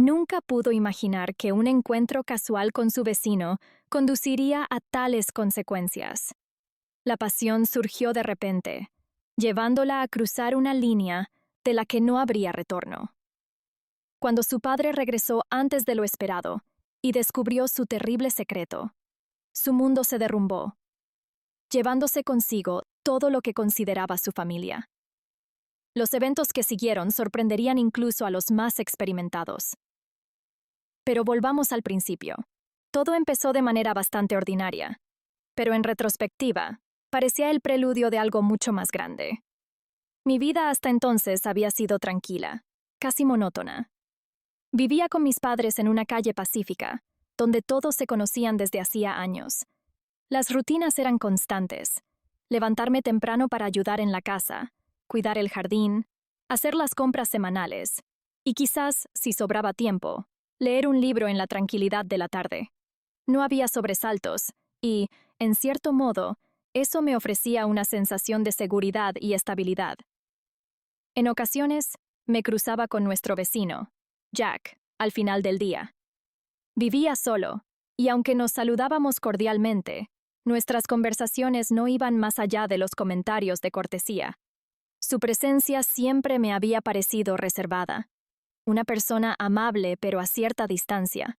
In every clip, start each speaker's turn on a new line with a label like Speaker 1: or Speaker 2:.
Speaker 1: Nunca pudo imaginar que un encuentro casual con su vecino conduciría a tales consecuencias. La pasión surgió de repente, llevándola a cruzar una línea de la que no habría retorno. Cuando su padre regresó antes de lo esperado y descubrió su terrible secreto, su mundo se derrumbó, llevándose consigo todo lo que consideraba su familia. Los eventos que siguieron sorprenderían incluso a los más experimentados. Pero volvamos al principio. Todo empezó de manera bastante ordinaria, pero en retrospectiva, parecía el preludio de algo mucho más grande. Mi vida hasta entonces había sido tranquila, casi monótona. Vivía con mis padres en una calle pacífica, donde todos se conocían desde hacía años. Las rutinas eran constantes: levantarme temprano para ayudar en la casa, cuidar el jardín, hacer las compras semanales, y quizás, si sobraba tiempo, leer un libro en la tranquilidad de la tarde. No había sobresaltos, y, en cierto modo, eso me ofrecía una sensación de seguridad y estabilidad. En ocasiones, me cruzaba con nuestro vecino, Jack, al final del día. Vivía solo, y aunque nos saludábamos cordialmente, nuestras conversaciones no iban más allá de los comentarios de cortesía. Su presencia siempre me había parecido reservada, una persona amable pero a cierta distancia,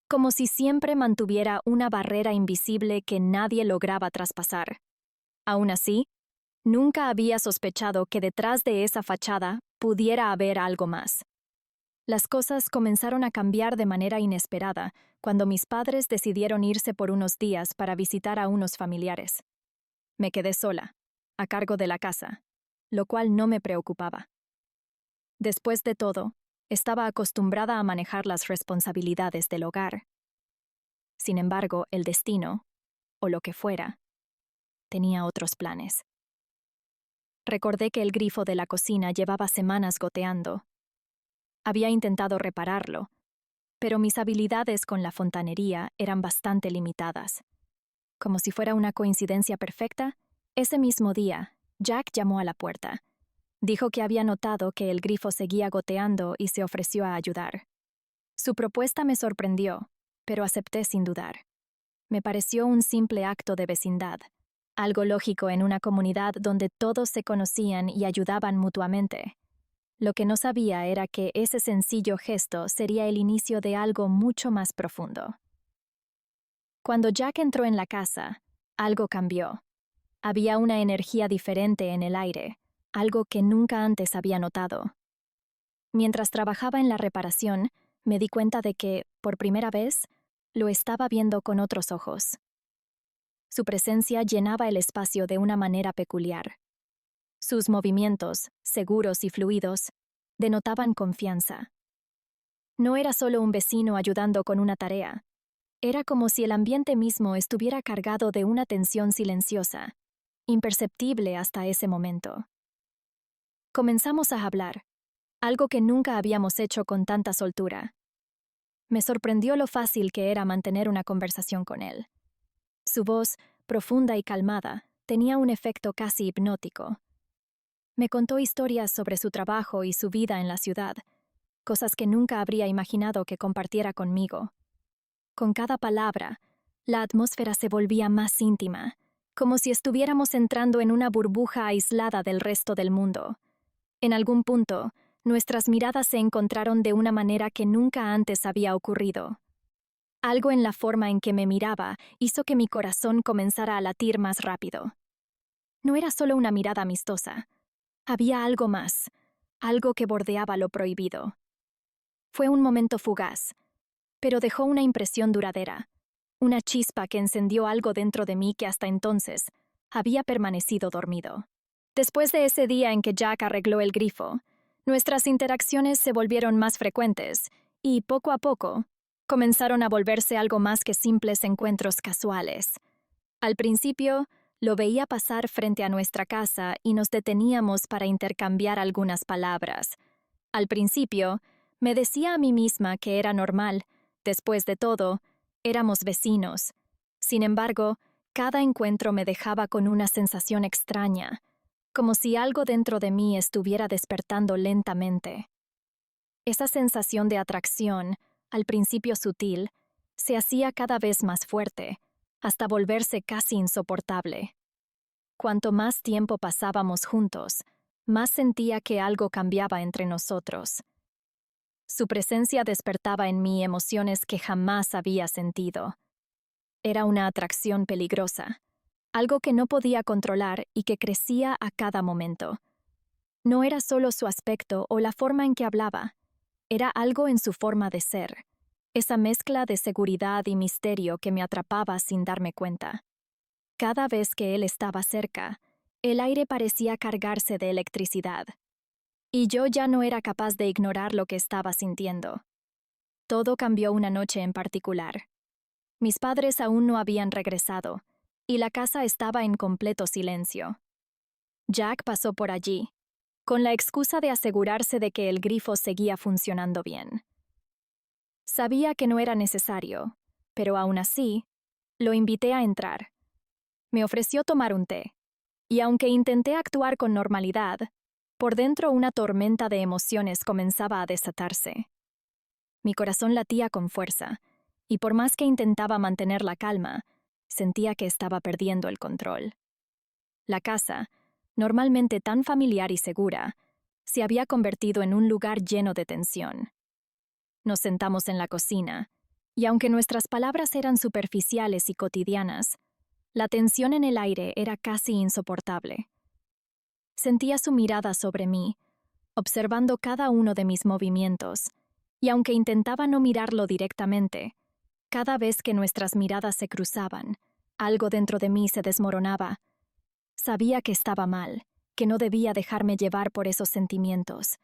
Speaker 1: como si siempre mantuviera una barrera invisible que nadie lograba traspasar. Aún así, nunca había sospechado que detrás de esa fachada pudiera haber algo más. Las cosas comenzaron a cambiar de manera inesperada cuando mis padres decidieron irse por unos días para visitar a unos familiares. Me quedé sola, a cargo de la casa, lo cual no me preocupaba. Después de todo, estaba acostumbrada a manejar las responsabilidades del hogar. Sin embargo, el destino, o lo que fuera, tenía otros planes. Recordé que el grifo de la cocina llevaba semanas goteando. Había intentado repararlo, pero mis habilidades con la fontanería eran bastante limitadas. Como si fuera una coincidencia perfecta, ese mismo día, Jack llamó a la puerta. Dijo que había notado que el grifo seguía goteando y se ofreció a ayudar. Su propuesta me sorprendió, pero acepté sin dudar. Me pareció un simple acto de vecindad, algo lógico en una comunidad donde todos se conocían y ayudaban mutuamente. Lo que no sabía era que ese sencillo gesto sería el inicio de algo mucho más profundo. Cuando Jack entró en la casa, algo cambió. Había una energía diferente en el aire, algo que nunca antes había notado. Mientras trabajaba en la reparación, me di cuenta de que, por primera vez, lo estaba viendo con otros ojos. Su presencia llenaba el espacio de una manera peculiar. Sus movimientos, seguros y fluidos, denotaban confianza. No era solo un vecino ayudando con una tarea. Era como si el ambiente mismo estuviera cargado de una tensión silenciosa, imperceptible hasta ese momento. Comenzamos a hablar, algo que nunca habíamos hecho con tanta soltura. Me sorprendió lo fácil que era mantener una conversación con él. Su voz, profunda y calmada, tenía un efecto casi hipnótico. Me contó historias sobre su trabajo y su vida en la ciudad, cosas que nunca habría imaginado que compartiera conmigo. Con cada palabra, la atmósfera se volvía más íntima, como si estuviéramos entrando en una burbuja aislada del resto del mundo. En algún punto, nuestras miradas se encontraron de una manera que nunca antes había ocurrido. Algo en la forma en que me miraba hizo que mi corazón comenzara a latir más rápido. No era solo una mirada amistosa. Había algo más, algo que bordeaba lo prohibido. Fue un momento fugaz, pero dejó una impresión duradera, una chispa que encendió algo dentro de mí que hasta entonces había permanecido dormido. Después de ese día en que Jack arregló el grifo, nuestras interacciones se volvieron más frecuentes y, poco a poco, comenzaron a volverse algo más que simples encuentros casuales. Al principio, lo veía pasar frente a nuestra casa y nos deteníamos para intercambiar algunas palabras. Al principio, me decía a mí misma que era normal. Después de todo, éramos vecinos. Sin embargo, cada encuentro me dejaba con una sensación extraña, como si algo dentro de mí estuviera despertando lentamente. Esa sensación de atracción, al principio sutil, se hacía cada vez más fuerte, hasta volverse casi insoportable. Cuanto más tiempo pasábamos juntos, más sentía que algo cambiaba entre nosotros. Su presencia despertaba en mí emociones que jamás había sentido. Era una atracción peligrosa, algo que no podía controlar y que crecía a cada momento. No era solo su aspecto o la forma en que hablaba, era algo en su forma de ser, esa mezcla de seguridad y misterio que me atrapaba sin darme cuenta. Cada vez que él estaba cerca, el aire parecía cargarse de electricidad. Y yo ya no era capaz de ignorar lo que estaba sintiendo. Todo cambió una noche en particular. Mis padres aún no habían regresado, y la casa estaba en completo silencio. Jack pasó por allí, con la excusa de asegurarse de que el grifo seguía funcionando bien. Sabía que no era necesario, pero aún así, lo invité a entrar. Me ofreció tomar un té, y aunque intenté actuar con normalidad, por dentro una tormenta de emociones comenzaba a desatarse. Mi corazón latía con fuerza, y por más que intentaba mantener la calma, sentía que estaba perdiendo el control. La casa, normalmente tan familiar y segura, se había convertido en un lugar lleno de tensión. Nos sentamos en la cocina, y aunque nuestras palabras eran superficiales y cotidianas, la tensión en el aire era casi insoportable. Sentía su mirada sobre mí, observando cada uno de mis movimientos, y aunque intentaba no mirarlo directamente, cada vez que nuestras miradas se cruzaban, algo dentro de mí se desmoronaba. Sabía que estaba mal, que no debía dejarme llevar por esos sentimientos.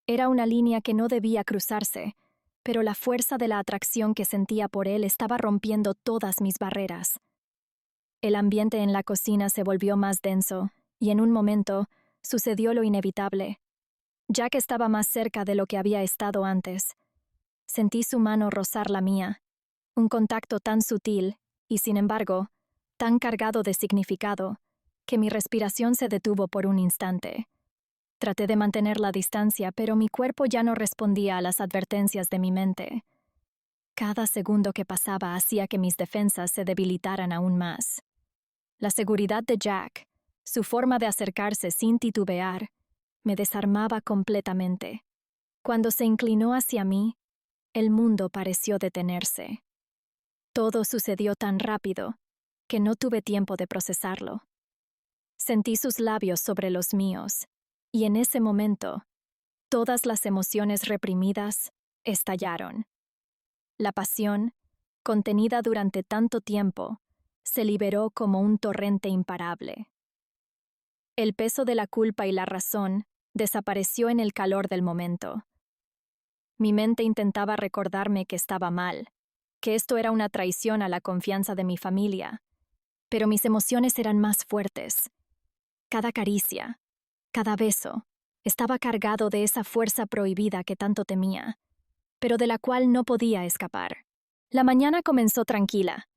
Speaker 1: Era una línea que no debía cruzarse, pero la fuerza de la atracción que sentía por él estaba rompiendo todas mis barreras. El ambiente en la cocina se volvió más denso, y en un momento sucedió lo inevitable. Jack estaba más cerca de lo que había estado antes. Sentí su mano rozar la mía, un contacto tan sutil y, sin embargo, tan cargado de significado, que mi respiración se detuvo por un instante. Traté de mantener la distancia, pero mi cuerpo ya no respondía a las advertencias de mi mente. Cada segundo que pasaba hacía que mis defensas se debilitaran aún más. La seguridad de Jack, su forma de acercarse sin titubear, me desarmaba completamente. Cuando se inclinó hacia mí, el mundo pareció detenerse. Todo sucedió tan rápido que no tuve tiempo de procesarlo. Sentí sus labios sobre los míos, y en ese momento, todas las emociones reprimidas estallaron. La pasión, contenida durante tanto tiempo, se liberó como un torrente imparable. El peso de la culpa y la razón desapareció en el calor del momento. Mi mente intentaba recordarme que estaba mal, que esto era una traición a la confianza de mi familia, pero mis emociones eran más fuertes. Cada caricia, cada beso, estaba cargado de esa fuerza prohibida que tanto temía, pero de la cual no podía escapar. La mañana comenzó tranquila,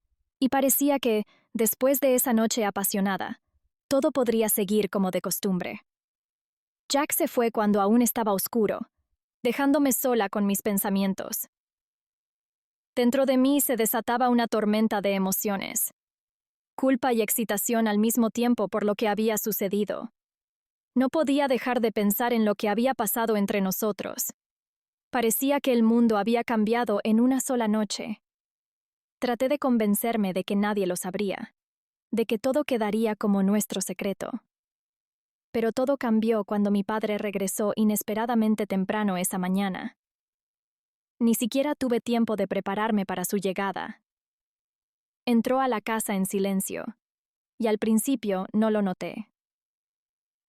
Speaker 1: y parecía que, después de esa noche apasionada, todo podría seguir como de costumbre. Jack se fue cuando aún estaba oscuro, dejándome sola con mis pensamientos. Dentro de mí se desataba una tormenta de emociones, culpa y excitación al mismo tiempo por lo que había sucedido. No podía dejar de pensar en lo que había pasado entre nosotros. Parecía que el mundo había cambiado en una sola noche. Traté de convencerme de que nadie lo sabría, de que todo quedaría como nuestro secreto. Pero todo cambió cuando mi padre regresó inesperadamente temprano esa mañana. Ni siquiera tuve tiempo de prepararme para su llegada. Entró a la casa en silencio, y al principio no lo noté.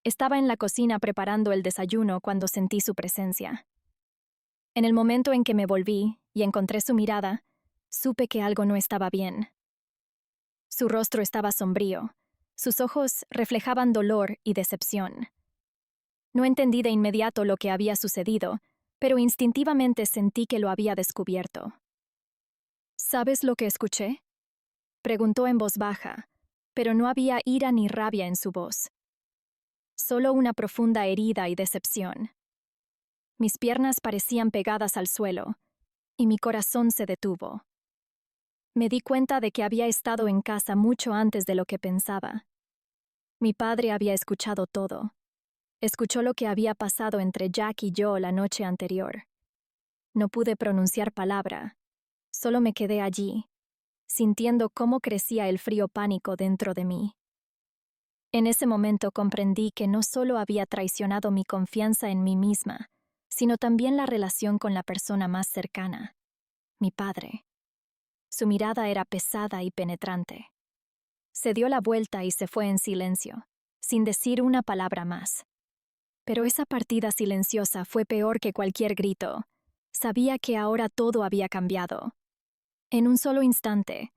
Speaker 1: Estaba en la cocina preparando el desayuno cuando sentí su presencia. En el momento en que me volví y encontré su mirada, supe que algo no estaba bien. Su rostro estaba sombrío, sus ojos reflejaban dolor y decepción. No entendí de inmediato lo que había sucedido, pero instintivamente sentí que lo había descubierto. ¿Sabes lo que escuché?, preguntó en voz baja, pero no había ira ni rabia en su voz. Solo una profunda herida y decepción. Mis piernas parecían pegadas al suelo, y mi corazón se detuvo. Me di cuenta de que había estado en casa mucho antes de lo que pensaba. Mi padre había escuchado todo. Escuchó lo que había pasado entre Jack y yo la noche anterior. No pude pronunciar palabra, solo me quedé allí, sintiendo cómo crecía el frío pánico dentro de mí. En ese momento comprendí que no solo había traicionado mi confianza en mí misma, sino también la relación con la persona más cercana, mi padre. Su mirada era pesada y penetrante. Se dio la vuelta y se fue en silencio, sin decir una palabra más. Pero esa partida silenciosa fue peor que cualquier grito. Sabía que ahora todo había cambiado. En un solo instante,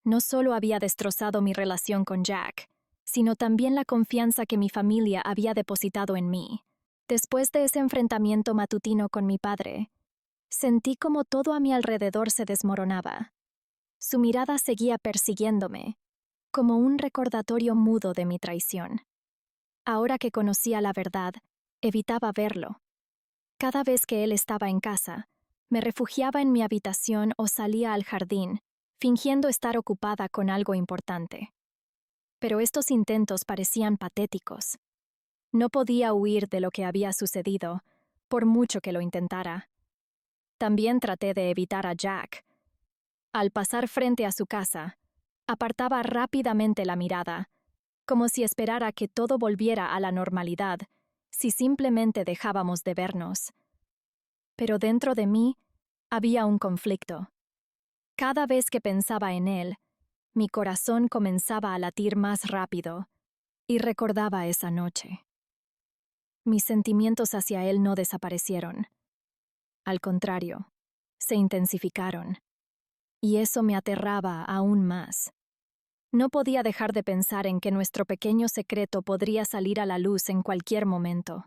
Speaker 1: no solo había destrozado mi relación con Jack, sino también la confianza que mi familia había depositado en mí. Después de ese enfrentamiento matutino con mi padre, sentí como todo a mi alrededor se desmoronaba. Su mirada seguía persiguiéndome, como un recordatorio mudo de mi traición. Ahora que conocía la verdad, evitaba verlo. Cada vez que él estaba en casa, me refugiaba en mi habitación o salía al jardín, fingiendo estar ocupada con algo importante. Pero estos intentos parecían patéticos. No podía huir de lo que había sucedido, por mucho que lo intentara. También traté de evitar a Jack. Al pasar frente a su casa, apartaba rápidamente la mirada, como si esperara que todo volviera a la normalidad, si simplemente dejábamos de vernos. Pero dentro de mí había un conflicto. Cada vez que pensaba en él, mi corazón comenzaba a latir más rápido, y recordaba esa noche. Mis sentimientos hacia él no desaparecieron. Al contrario, se intensificaron. Y eso me aterraba aún más. No podía dejar de pensar en que nuestro pequeño secreto podría salir a la luz en cualquier momento.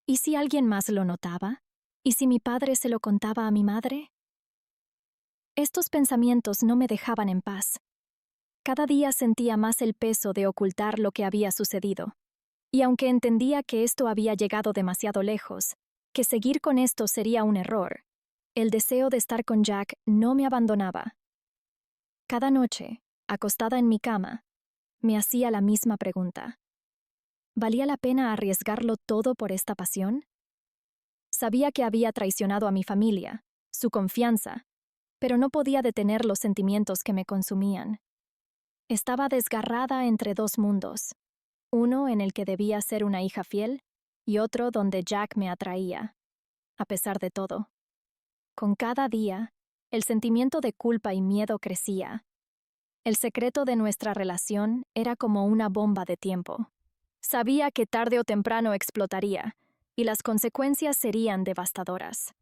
Speaker 1: ¿Y si alguien más lo notaba? ¿Y si mi padre se lo contaba a mi madre? Estos pensamientos no me dejaban en paz. Cada día sentía más el peso de ocultar lo que había sucedido. Y aunque entendía que esto había llegado demasiado lejos, que seguir con esto sería un error, el deseo de estar con Jack no me abandonaba. Cada noche, acostada en mi cama, me hacía la misma pregunta. ¿Valía la pena arriesgarlo todo por esta pasión? Sabía que había traicionado a mi familia, su confianza, pero no podía detener los sentimientos que me consumían. Estaba desgarrada entre dos mundos, uno en el que debía ser una hija fiel y otro donde Jack me atraía, a pesar de todo. Con cada día, el sentimiento de culpa y miedo crecía. El secreto de nuestra relación era como una bomba de tiempo. Sabía que tarde o temprano explotaría, y las consecuencias serían devastadoras.